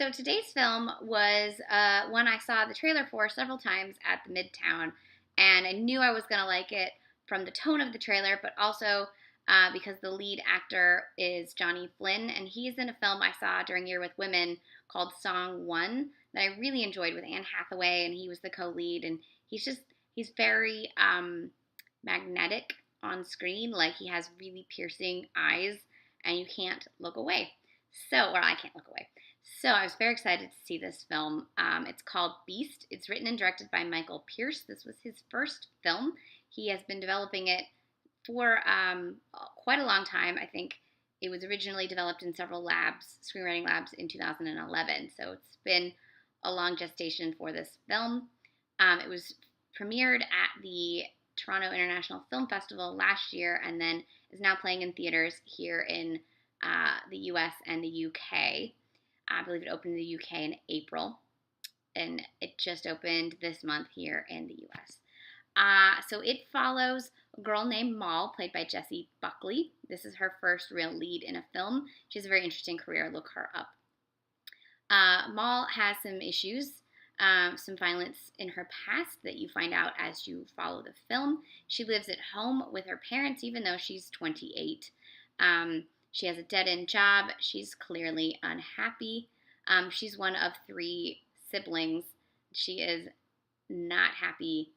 So today's film was one I saw the trailer for several times at the Midtown, and I knew I was going to like it from the tone of the trailer, but also because the lead actor is Johnny Flynn, and he's in a film I saw during Year with Women called Song One that I really enjoyed with Anne Hathaway, and he was the co-lead, and he's very magnetic on screen, like he has really piercing eyes, and you can't look away. So, or I can't look away. So I was very excited to see this film. It's called Beast. It's written and directed by Michael Pearce. This was his first film. He has been developing it for quite a long time. I think it was originally developed in several labs, screenwriting labs, in 2011. So it's been a long gestation for this film. It was premiered at the Toronto International Film Festival last year and then is now playing in theaters here in the US and the UK. I believe it opened in the UK in April, and it just opened this month here in the US. So it follows a girl named Moll, played by Jessie Buckley. This is her first real lead in a film. She has a very interesting career. Look her up. Moll has some issues, some violence in her past that you find out as you follow the film. She lives at home with her parents, even though she's 28. She has a dead-end job. She's clearly unhappy. She's one of three siblings. She is not happy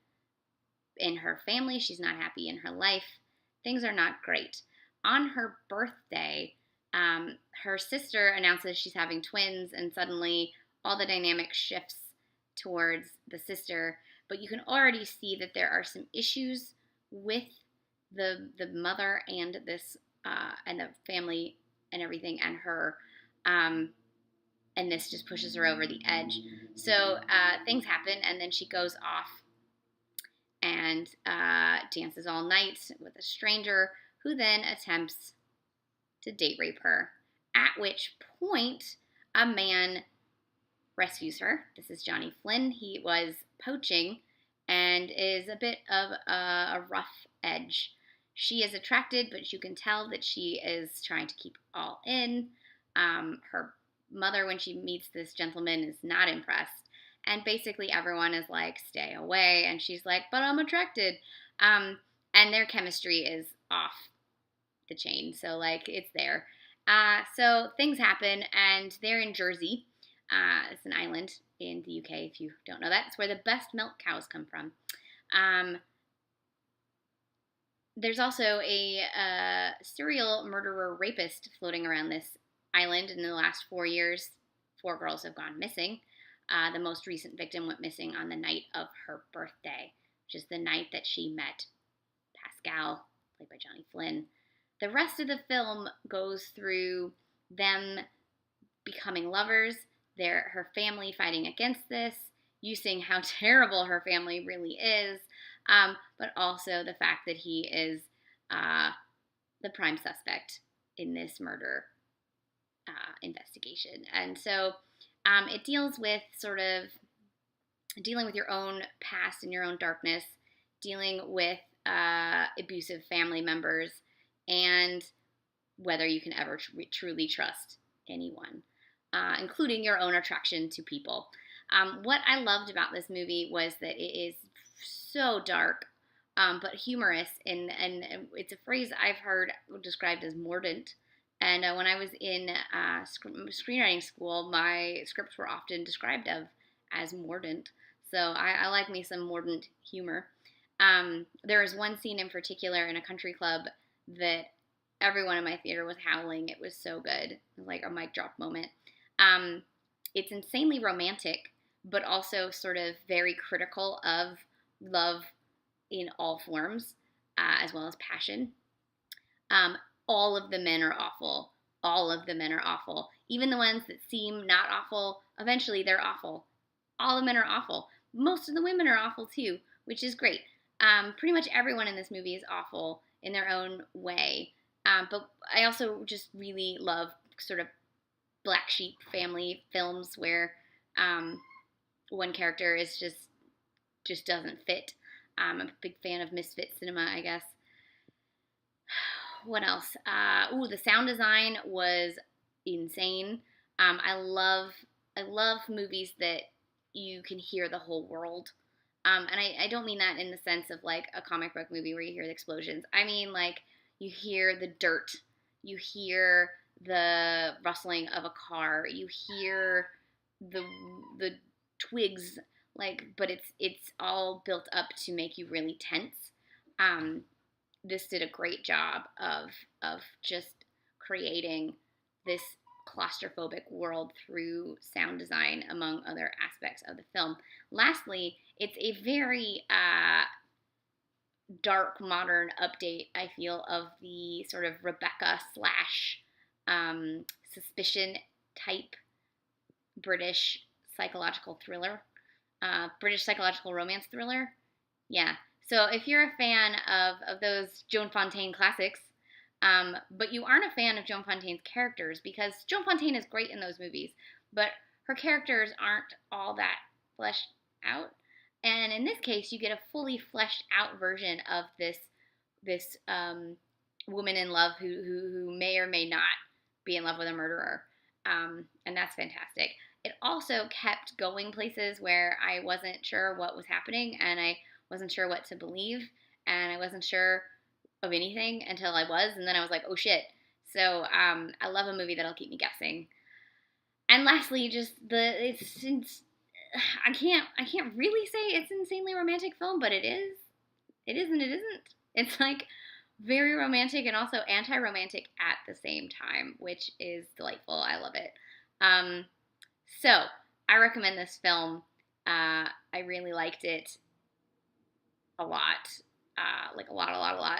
in her family. She's not happy in her life. Things are not great. On her birthday, her sister announces she's having twins, and suddenly all the dynamic shifts towards the sister. But you can already see that there are some issues with the mother and this and the family and everything, and her, and this just pushes her over the edge. So things happen, and then she goes off and dances all night with a stranger who then attempts to date rape her, at which point a man rescues her. This is Johnny Flynn. He was poaching and is a bit of a rough edge. She is attracted, but you can tell that she is trying to keep all in. Her mother, when she meets this gentleman, is not impressed. And basically everyone is like, stay away. And she's like, but I'm attracted. And their chemistry is off the chain. So, like, it's there. So things happen, and they're in Jersey. It's an island in the UK, if you don't know that. It's where the best milk cows come from. There's also a serial murderer rapist floating around this island. In the last 4 years, 4 girls have gone missing. The most recent victim went missing on the night of her birthday, which is the night that she met Pascal, played by Johnny Flynn. The rest of the film goes through them becoming lovers, her family fighting against this, you seeing how terrible her family really is, but also the fact that he is the prime suspect in this murder investigation. And so it deals with sort of dealing with your own past and your own darkness, dealing with abusive family members, and whether you can ever truly trust anyone, including your own attraction to people. What I loved about this movie was that it is so dark, but humorous, and it's a phrase I've heard described as mordant. And when I was in screenwriting school, my scripts were often described as mordant. So I like me some mordant humor. There was one scene in particular in a country club that everyone in my theater was howling. It was so good. It was like a mic drop moment. It's insanely romantic, but also sort of very critical of love in all forms, as well as passion. All of the men are awful. All of the men are awful. Even the ones that seem not awful, eventually they're awful. All the men are awful. Most of the women are awful too, which is great. Pretty much everyone in this movie is awful in their own way. But I also just really love sort of black sheep family films where one character is just doesn't fit. I'm a big fan of misfit cinema, I guess. What else? The sound design was insane. I love I love movies that you can hear the whole world. And I don't mean that in the sense of like a comic book movie where you hear the explosions. I mean like you hear the dirt, you hear the rustling of a car, you hear the the twigs, like, but it's all built up to make you really tense. Um, this did a great job of just creating this claustrophobic world through sound design, among other aspects of the film. Lastly, it's a very dark modern update, I feel, of the sort of Rebecca slash suspicion type British psychological thriller, British psychological romance thriller. Yeah. So if you're a fan of those Joan Fontaine classics, but you aren't a fan of Joan Fontaine's characters, because Joan Fontaine is great in those movies, but her characters aren't all that fleshed out. And in this case, you get a fully fleshed out version of this woman in love who may or may not be in love with a murderer, and that's fantastic. It also kept going places where I wasn't sure what was happening, and I wasn't sure what to believe, and I wasn't sure of anything until I was, and then I was like, oh shit. So I love a movie that'll keep me guessing. And lastly, just it's I can't really say it's an insanely romantic film, but it is. It is and it isn't. It's like very romantic and also anti-romantic at the same time, which is delightful. I love it. So I recommend this film. I really liked it a lot, like a lot.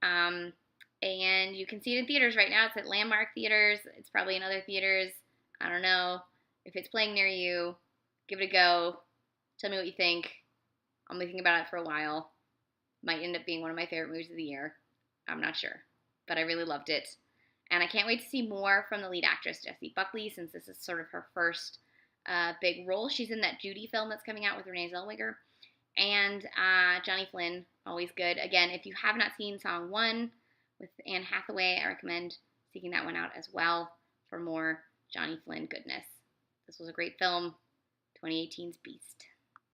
Um, and you can see it in theaters right now. It's at Landmark Theaters. It's probably in other theaters. I don't know. If it's playing near you, give it a go. Tell me what you think. I'll be thinking about it for a while. Might end up being one of my favorite movies of the year. I'm not sure. But I really loved it. And I can't wait to see more from the lead actress, Jessie Buckley, since this is sort of her first big role. She's in that Judy film that's coming out with Renee Zellweger. And Johnny Flynn, always good. Again, if you have not seen Song 1 with Anne Hathaway, I recommend seeking that one out as well for more Johnny Flynn goodness. This was a great film, 2018's Beast.